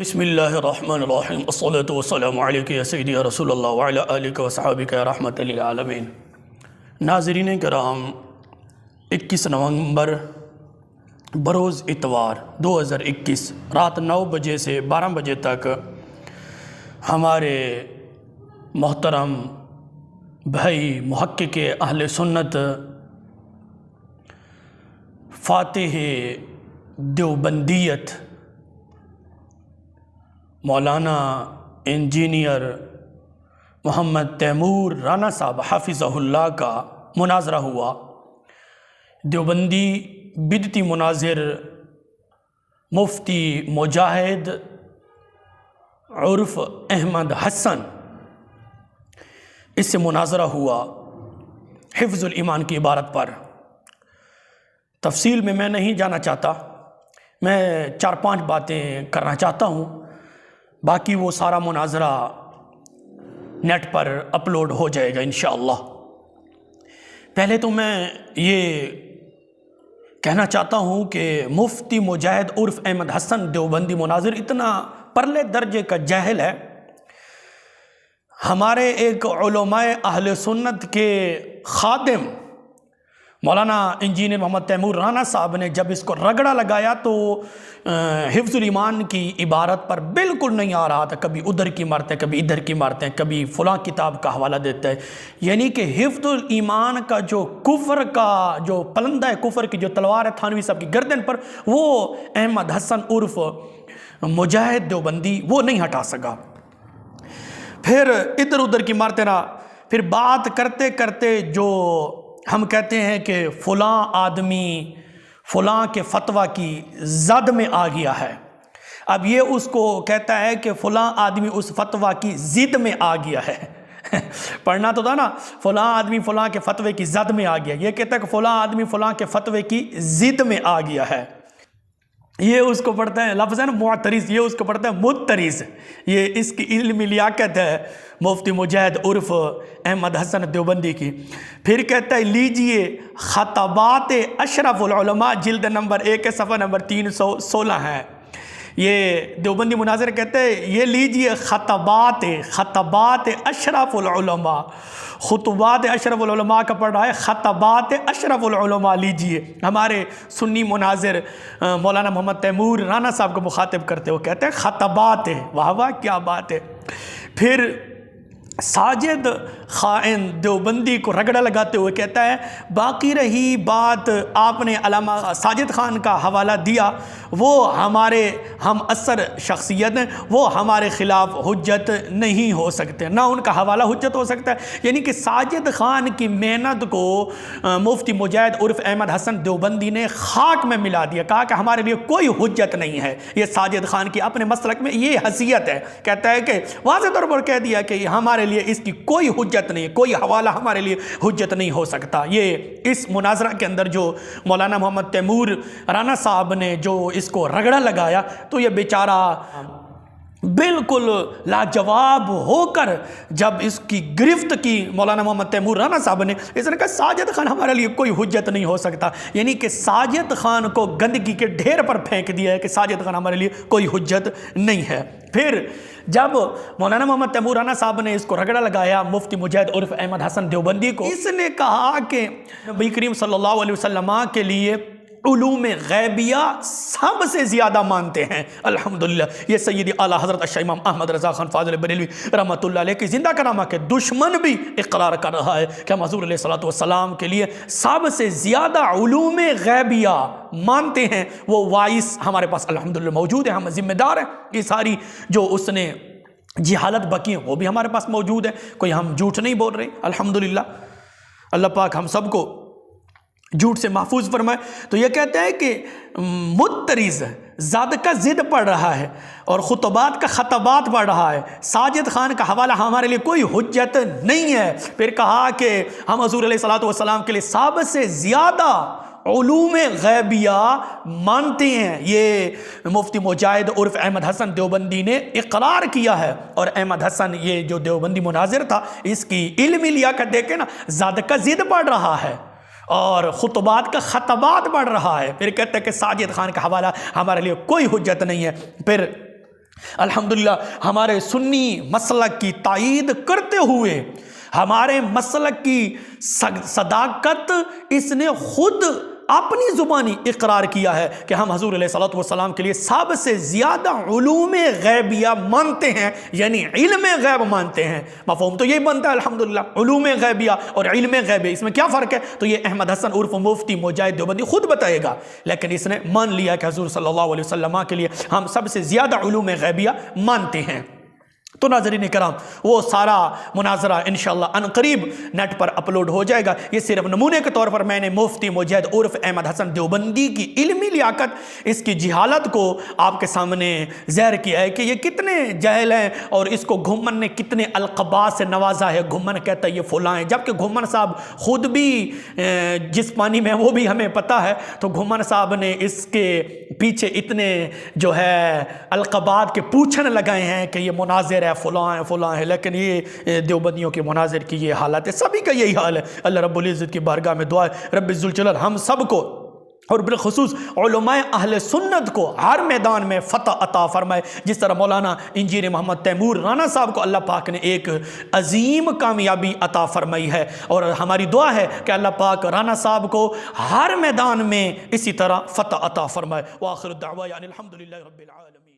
बिस्मिल्लाहिर्रहमानिर्रहीम अस्सलातु वस्सलामु अलैका या सय्यदी या रसूलल्लाह व अला आलिका व सहाबिका या रहमतल लिल आलमीन। नाज़रीन किराम, 21 नवंबर बरोज़ इतवार 2021 रात 9 बजे से 12 बजे तक हमारे मोहतरम भाई मुहक्किक अहले सुन्नत फ़ातिह देवबंदियत मौलाना इंजीनियर मोहम्मद तैमूर राना साहब हाफिज़हुल्लाह का मुनाजरा हुआ। देवबंदी बिदती मुनाजिर मुफ्ती मुजाहिद उर्फ अहमद हसन, इससे मुनाजरा हुआ हिफ्ज़ुल ईमान की इबारत पर। तफसील में मैं नहीं जाना चाहता, मैं 4-5 बातें करना चाहता हूँ, बाकी वो सारा मुनाजरा नेट पर अपलोड हो जाएगा इंशाअल्लाह। पहले तो मैं ये कहना चाहता हूँ कि मुफ्ती मुजाहिद उर्फ अहमद हसन देवबंदी मुनाजिर इतना परले दर्जे का जाहिल है। हमारे एक उलमाए अहले सुन्नत के खादिम मौलाना इंजीनियर मोहम्मद तैमूर राना साहब ने जब इसको रगड़ा लगाया तो हिफ्ज़ुल ईमान की इबारत पर बिल्कुल नहीं आ रहा था। कभी उधर की मारते हैं, कभी इधर की मारते हैं, कभी फ़लाँ किताब का हवाला देते हैं। यानी कि हिफ्ज़ुल ईमान का जो कुफ़र का जो पलंदा है, कुफ़र की जो तलवार है थानवी साहब की गर्दन पर, वो अहमद हसन उर्फ मुजाहिद देवबंदी वो नहीं हटा सका। फिर इधर उधर की मारते रहा। फिर बात करते करते जो हम कहते हैं कि फ़लाँ आदमी फ़लाँ के फतवा की ज़द में आ गया है, अब ये उसको कहता है कि फ़लाँ आदमी उस फतवा की ज़िद में आ गया है। पढ़ना तो था ना, फ़लाँ आदमी फ़लाँ के फतवे की ज़द में आ गया। ये कहता है कि फ़लाँ आदमी फ़लाँ के फतवे की ज़िद में आ गया है। ये उसको पढ़ता है, लफ्ज़ है ना मुअतरिज़, ये उसको पढ़ता है मुत्तरिज़। ये इसकी इल्मी लियाकत है मुफ्ती मुजाहिद उर्फ अहमद हसन देवबंदी की। फिर कहता है लीजिए ख़तबात अशरफुल उलमा जिल्द नंबर 1 सफ़ा नंबर 316 है। ये देवबंदी मुनाज़िर कहते हैं ये लीजिए ख़तबात अशरफुल उलमा, खुतबात अशरफुल उलमा का पढ़ रहा है, ख़तबात अशरफुल उलमा लीजिए। हमारे सुन्नी मुनाज़िर मौलाना मोहम्मद तैमूर राना साहब को मुखातिब करते हुए कहते हैं ख़तबात, वाह वाह क्या बात है। फिर साजिद खाइन देवबंदी को रगड़ा लगाते हुए कहता है बाकी रही बात आपने अल्लामा साजिद खान का हवाला दिया, वो हमारे हम असर शख्सियत हैं, वो हमारे ख़िलाफ़ हुज्जत नहीं हो सकते, ना उनका हवाला हुज्जत हो सकता है। यानी कि साजिद खान की मेहनत को मुफ्ती मुजाहिद उर्फ अहमद हसन देवबंदी ने खाक में मिला दिया। कहा कि हमारे लिए कोई हुज्जत नहीं है। ये साजिद खान की अपने मसलक में ये हैसियत है। कहता है कि वाज़ेह तौर पर कह दिया कि हमारे लिए इसकी कोई हुज्जत नहीं है, कोई हवाला हमारे लिए हुज्जत नहीं हो सकता। ये इस मुनाजरा के अंदर जो मौलाना मोहम्मद तैमूर राना साहब ने जो इसको रगड़ा लगाया, तो ये बेचारा बिल्कुल लाजवाब होकर जब इसकी गिरफ्त की मौलाना मोहम्मद तैमूर राना साहब ने, इसने कहा साजिद खान हमारे लिए कोई हुज्जत नहीं हो सकता। यानी कि साजिद खान को गंदगी के ढेर पर फेंक दिया है कि साजिद खान हमारे लिए कोई हुज्जत नहीं है। फिर जब मौलाना मोहम्मद तैमूर राना साहब ने इसको रगड़ा लगाया मुफ्ती मुजाहिद उर्फ अहमद हसन देवबंदी को, इसने कहा कि नबी करीम सल्लल्लाहु अलैहि वसल्लम के लिए उलूम गैबिया सबसे ज़्यादा मानते हैं। अल्हम्दुलिल्लाह, ये सैयदी आला हज़रत अश इमाम अहमद रज़ा खान फ़ाज़िल बरेलवी रहमतुल्लाह अलैह की ज़िंदा करामा के दुश्मन भी इक़रार कर रहा है कि हम हुज़ूर अलैहिस्सलातु वस्सलाम के लिए सबसे ज़्यादा उलूम गैबिया मानते हैं। वो वाइस हमारे पास अल्हम्दुलिल्लाह मौजूद है, हम ज़िम्मेदार हैं। ये सारी जो उसने जिहालत बकी है वो भी हमारे पास मौजूद है, कोई हम झूठ नहीं बोल रहे अल्हम्दुलिल्लाह। अल्लाह पाक हम सबको झूठ से महफूज फरमाए। तो ये कहते हैं कि मुत्तरिज़ ज़द का ज़िद पढ़ रहा है और खुतबात का ख़तबात पढ़ रहा है। साजिद खान का हवाला हमारे लिए कोई हुज्जत नहीं है। फिर कहा कि हम हुज़ूर अलैहिस्सलातु वस्सलाम के लिए सबसे ज़्यादा उलूम गैबिया मानते हैं। ये मुफ्ती मुजाहिद उर्फ अहमद हसन देवबंदी ने इकरार किया है। और अहमद हसन ये जो देवबंदी मुनाजिर था, इसकी इल्मी लियाकत देखे ना, ज़द का ज़िद पढ़ रहा है और खुतबात का ख़तबात बढ़ रहा है। फिर कहते हैं कि साजिद खान का हवाला हमारे लिए कोई हुज्जत नहीं है। फिर अल्हम्दुलिल्लाह हमारे सुन्नी मसलक की तायीद करते हुए, हमारे मसलक की सदाकत इसने खुद अपनी ज़ुबानी इकरार किया है कि हम हज़ूर अलैहिस्सलातु वस्सलाम के लिए सबसे ज़्यादा उलूम गैबिया मानते हैं, यानी इल्म गैब मानते हैं। मफ़हूम तो ये बनता है अल्हम्दुलिल्लाह, उलूम गैबिया और इल्म गैबिया, इसमें क्या फ़र्क है? तो ये अहमद हसन उर्फ मुफ्ती मुजाहिद देवबंदी खुद बताएगा, लेकिन इसने मान लिया कि हज़ूर सल्लल्लाहु अलैहि वसल्लम के लिए हम सबसे ज़्यादा उलूम गैबिया मानते हैं। तो नाज़रीन कराम, वो सारा मुनाजरा इंशाअल्लाह अनकरीब नेट पर अपलोड हो जाएगा। ये सिर्फ नमूने के तौर पर मैंने मुफ्ती मुजाहिद उर्फ अहमद हसन देवबंदी की इल्मी लियाकत, इसकी जिहालत को आपके सामने ज़ाहिर किया है कि ये कितने जाहिल हैं और इसको घुमन ने कितने अलक़बात से नवाजा है। घुमन कहता है ये फ़ुलां है, जबकि घुमन साहब ख़ुद भी जिस पानी में वो भी हमें पता है। तो घुमन साहब ने इसके पीछे इतने जो है अलक़बात के पूछन लगाए हैं कि ये मुनाज़िर है, फ़ुलां है, लेकिन ये देवबंदियों के मुनाज़िर की ये हालत है। सभी का यही हाल है। अल्लाह रब्बुल इज़्ज़त की बारगाह में दुआ है रब्बुल ज़ुल जलाल हम सब को और बिलखुसूस उलमाए अहले सुन्नत को हर मैदान में फ़तह अता फ़रमाए। जिस तरह मौलाना इंजीनियर मोहम्मद तैमूर राना साहब को अल्लाह पाक ने एक अजीम कामयाबी अता फ़रमाई है, और हमारी दुआ है कि अल्लाह पाक राना साहब को हर मैदान में इसी तरह फ़तह अता फ़रमाए। व आखिर दावा अनिल हम्दुलिल्लाहि रब्बिल आलमीन।